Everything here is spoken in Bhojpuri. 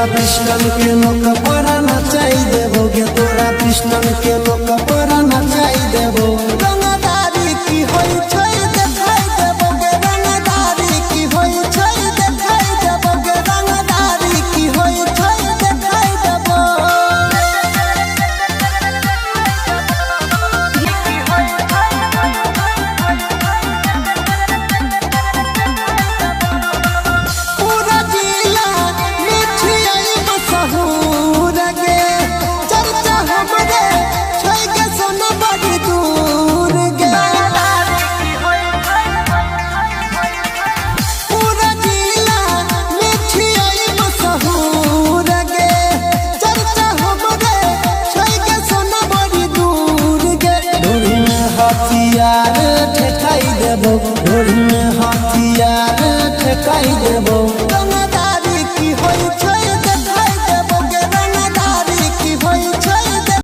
कृष्णन के लोक पर नचाई देबो गे तोरा कृष्णन के लोक पर नचाई देबो। रंगदारी की होई छै देखाई देबो गे रंगदारी की होई छै देखाई देबो गे रंगदारी की होई छै देखाई देबो। पूरा जिला मिठियाई मशहूर गे चर्चा हमरे छै गे सोना बड़ी दूर गे। पूरा जिला मिठियाई मशहूर गे चर्चा हमरे छै गे सोना बड़ी दूर गे। ढोरी में हथियार ठेकाई देबो ढोरी में हथियार ठेकाई देबो।